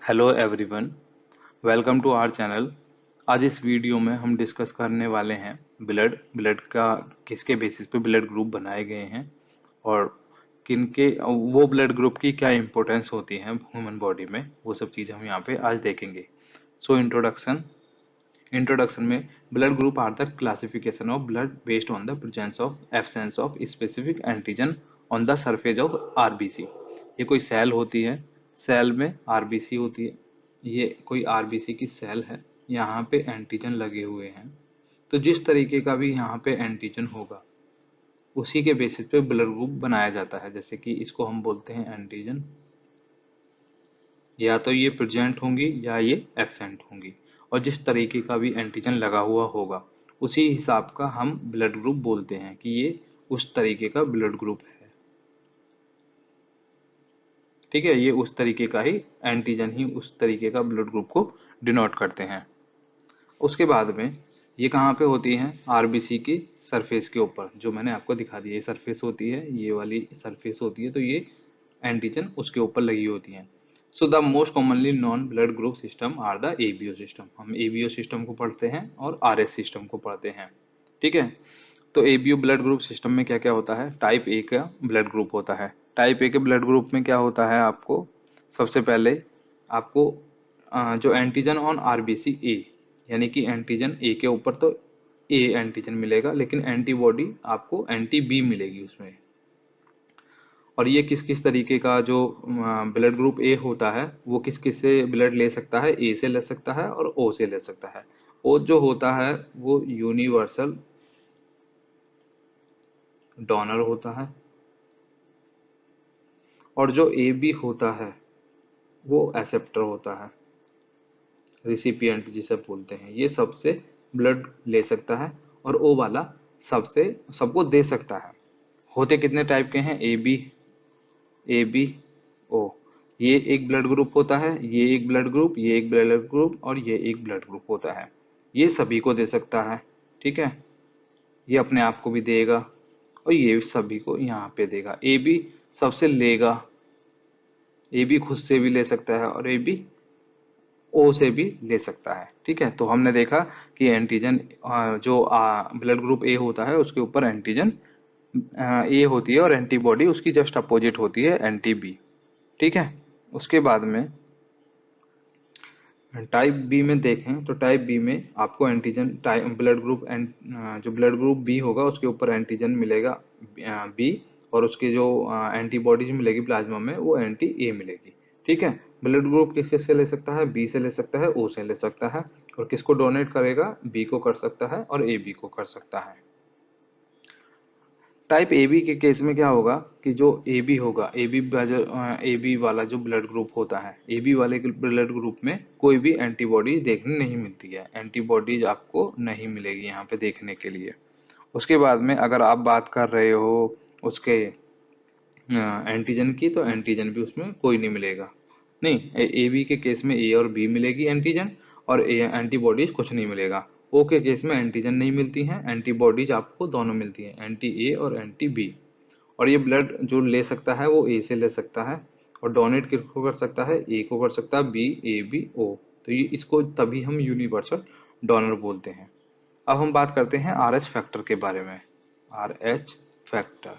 Hello everyone, welcome to our channel. आज इस video में हम डिस्कस करने वाले हैं ब्लड का किसके बेसिस पे ब्लड ग्रुप बनाए गए हैं और किनके वो ब्लड ग्रुप की क्या इंपॉर्टेंस होती है ह्यूमन बॉडी में, वो सब चीज़ हम यहाँ पे आज देखेंगे। सो इंट्रोडक्शन में blood group are the classification of blood based on the presence of absence of specific antigen on the surface of RBC. ये कोई सेल होती है, सेल में आरबीसी होती है। ये कोई आरबीसी की सेल है, यहाँ पे एंटीजन लगे हुए हैं। तो जिस तरीके का भी यहाँ पे एंटीजन होगा उसी के बेसिस पे ब्लड ग्रुप बनाया जाता है। जैसे कि इसको हम बोलते हैं एंटीजन, या तो ये प्रेजेंट होंगी या ये एब्सेंट होंगी, और जिस तरीके का भी एंटीजन लगा हुआ होगा उसी हिसाब का हम ब्लड ग्रुप बोलते हैं कि ये उस तरीके का ब्लड ग्रुप है। ठीक है, ये उस तरीके का ही एंटीजन ही उस तरीके का ब्लड ग्रुप को डिनोट करते हैं। उसके बाद में ये कहाँ पे होती हैं? आरबीसी की सरफेस के ऊपर, जो मैंने आपको दिखा दिया। ये सरफेस होती है, ये वाली सरफेस होती है, तो ये एंटीजन उसके ऊपर लगी होती हैं। So the most commonly known blood group system are the ABO system. हम एबीओ सिस्टम को पढ़ते हैं और आरएस सिस्टम को पढ़ते हैं। ठीक है, तो एबीओ ब्लड ग्रुप सिस्टम में क्या क्या होता है? टाइप ए का ब्लड ग्रुप होता है। टाइप ए के ब्लड ग्रुप में क्या होता है? आपको सबसे पहले आपको जो एंटीजन ऑन आरबीसी ए, यानी कि एंटीजन ए के ऊपर तो ए एंटीजन मिलेगा, लेकिन एंटीबॉडी आपको एंटी बी मिलेगी उसमें। और ये किस किस तरीके का जो ब्लड ग्रुप ए होता है वो किस किस से ब्लड ले सकता है? ए से ले सकता है और ओ से ले सकता है। ओ जो होता है वो यूनिवर्सल डोनर होता है, और जो ए बी होता है वो एक्सेप्टर होता है, रिसिपिएंट जिसे बोलते हैं। ये सबसे ब्लड ले सकता है, और ओ वाला सबसे सबको दे सकता है। होते कितने टाइप के हैं? A B O. ये एक ब्लड ग्रुप होता है, ये एक ब्लड ग्रुप, ये एक ब्लड ग्रुप, और ये एक ब्लड ग्रुप होता है। ये सभी को दे सकता है। ठीक है, ये अपने आप को भी देगा और ये सभी को यहाँ पे देगा। ए बी सबसे लेगा, ए बी खुद से भी ले सकता है और ए बी ओ से भी ले सकता है। ठीक है, तो हमने देखा कि एंटीजन जो ब्लड ग्रुप ए होता है उसके ऊपर एंटीजन ए होती है और एंटीबॉडी उसकी जस्ट अपोजिट होती है, एंटी बी। ठीक है, उसके बाद में टाइप बी में देखें तो टाइप बी में आपको एंटीजन टाइप ब्लड ग्रुप जो ब्लड ग्रुप बी होगा उसके ऊपर एंटीजन मिलेगा बी, और उसके जो एंटीबॉडीज मिलेगी प्लाज्मा में वो एंटी ए मिलेगी। ठीक है, ब्लड ग्रुप किस किस से ले सकता है? बी से ले सकता है, ओ से ले सकता है, और किसको डोनेट करेगा? बी को कर सकता है और ए बी को कर सकता है। टाइप ए बी के केस में क्या होगा कि जो ए बी होगा, ए बी वाला जो ब्लड ग्रुप होता है, ए बी वाले ब्लड ग्रुप में कोई भी एंटीबॉडी देखने नहीं मिलती है। एंटीबॉडीज आपको नहीं मिलेगी यहाँ पे देखने के लिए। उसके बाद में अगर आप बात कर रहे हो उसके एंटीजन की, तो एंटीजन भी उसमें कोई नहीं मिलेगा। नहीं, ए बी के केस में ए और बी मिलेगी एंटीजन, और एंटीबॉडीज कुछ नहीं मिलेगा। ओ के केस में एंटीजन नहीं मिलती हैं, एंटीबॉडीज आपको दोनों मिलती हैं, एंटी ए और एंटी बी। और ये ब्लड जो ले सकता है वो ए से ले सकता है, और डोनेट किसको कर सकता है? ए को कर सकता है, बी ए बी ओ। तो ये इसको तभी हम यूनिवर्सल डोनर बोलते हैं। अब हम बात करते हैं आर एच फैक्टर के बारे में। आर एच फैक्टर,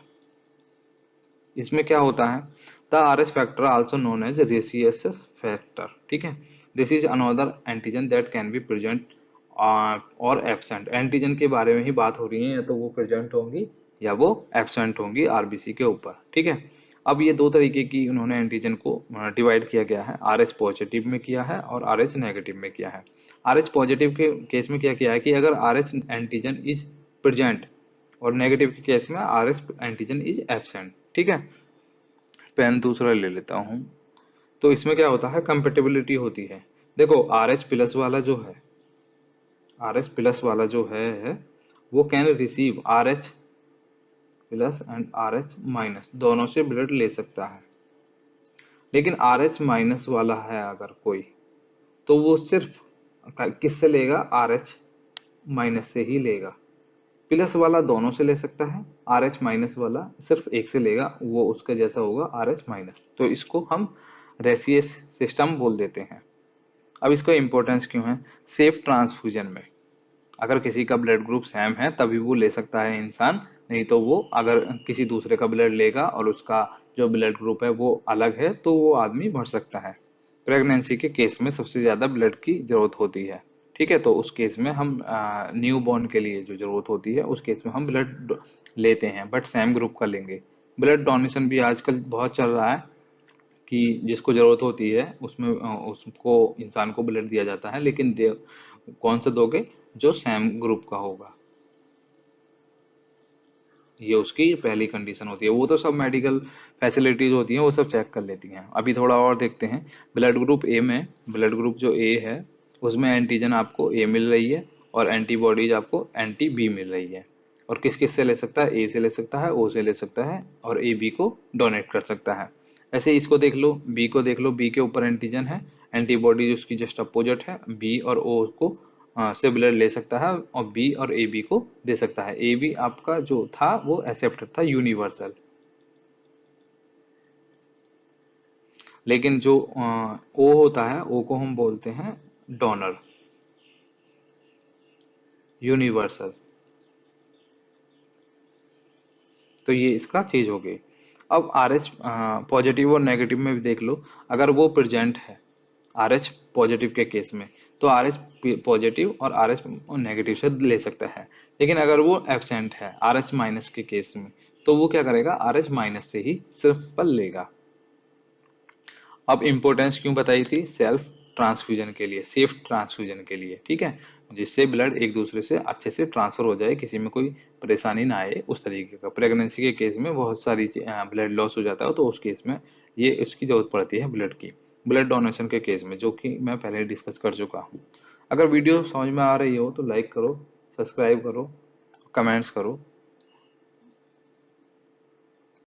इसमें क्या होता है? The R H factor also known as rhesus factor. ठीक है, this is another antigen that can be present or absent. Antigen के बारे में ही बात हो रही है, या तो वो प्रेजेंट होंगी या वो एब्सेंट होंगी आरबीसी के ऊपर। ठीक है, अब ये दो तरीके की उन्होंने एंटीजन को डिवाइड किया गया है, आर एच पॉजिटिव में किया है और आर एच नेगेटिव में किया है। आर एच पॉजिटिव के केस में क्या किया है कि अगर R H antigen is present, और नेगेटिव के केस में R H antigen is absent. ठीक है, पेन दूसरा ले लेता हूँ। तो इसमें क्या होता है? कंपेटिबिलिटी होती है। देखो, आर एच प्लस वाला जो है, आर एच प्लस वाला जो है वो can receive R H plus and R H minus, दोनों से ब्लड ले सकता है। लेकिन आर एच माइनस वाला है अगर कोई, तो वो सिर्फ किससे लेगा? आर एच माइनस से ही लेगा। प्लस वाला दोनों से ले सकता है, आर एच माइनस वाला सिर्फ एक से लेगा, वो उसका जैसा होगा आर एच माइनस। तो इसको हम रेसियस सिस्टम बोल देते हैं। अब इसका इम्पोर्टेंस क्यों है? सेफ ट्रांसफ्यूजन में अगर किसी का ब्लड ग्रुप सेम है तभी वो ले सकता है इंसान, नहीं तो वो अगर किसी दूसरे का ब्लड लेगा और उसका जो ब्लड ग्रुप है वो अलग है तो वो आदमी मर सकता है। प्रेगनेंसी के केस में सबसे ज़्यादा ब्लड की ज़रूरत होती है, ठीक है, तो उस केस में हम न्यू बॉर्न के लिए जो ज़रूरत होती है उस केस में हम ब्लड लेते हैं, बट सेम ग्रुप का लेंगे। ब्लड डोनेशन भी आजकल बहुत चल रहा है कि जिसको ज़रूरत होती है उसमें उसको इंसान को ब्लड दिया जाता है, लेकिन कौन सा दोगे? जो सेम ग्रुप का होगा। ये उसकी पहली कंडीशन होती है। वो तो सब मेडिकल फैसिलिटीज़ होती हैं वो सब चेक कर लेती हैं। अभी थोड़ा और देखते हैं। ब्लड ग्रुप ए में, ब्लड ग्रुप जो ए है उसमें एंटीजन आपको ए मिल रही है और एंटीबॉडीज आपको एंटी बी मिल रही है। और किस किस से ले सकता है? ए से ले सकता है, ओ से ले सकता है और ए बी को डोनेट कर सकता है। ऐसे ही इसको देख लो, बी को देख लो, बी के ऊपर एंटीजन है, एंटीबॉडीज उसकी जस्ट अपोजिट है। बी और ओ को से ब्लड ले सकता है और बी और ए बी को दे सकता है। ए बी आपका जो था वो एक्सेप्टेड था, यूनिवर्सल। लेकिन जो ओ होता है, ओ को हम बोलते हैं डोनर, यूनिवर्सल। तो ये इसका चीज हो गई। अब आर एच पॉजिटिव और नेगेटिव में भी देख लो। अगर वो प्रेजेंट है आर एच पॉजिटिव के केस में तो आर एच पॉजिटिव और आर एच नेगेटिव से ले सकता है। लेकिन अगर वो एब्सेंट है आर एच माइनस के केस में तो वो क्या करेगा? आर एच माइनस से ही सिर्फ पल लेगा। अब इम्पोर्टेंस क्यों बताई थी? सेल्फ ट्रांसफ्यूजन के लिए, सेफ ट्रांसफ्यूजन के लिए, ठीक है, जिससे ब्लड एक दूसरे से अच्छे से ट्रांसफर हो जाए, किसी में कोई परेशानी ना आए उस तरीके का। प्रेगनेंसी के केस में बहुत सारी ब्लड लॉस हो जाता है तो उस केस में ये इसकी जरूरत पड़ती है ब्लड की। ब्लड डोनेशन के केस में, जो कि मैं पहले डिस्कस कर चुका हूँ। अगर वीडियो समझ में आ रही हो तो लाइक करो, सब्सक्राइब करो, कमेंट्स करो।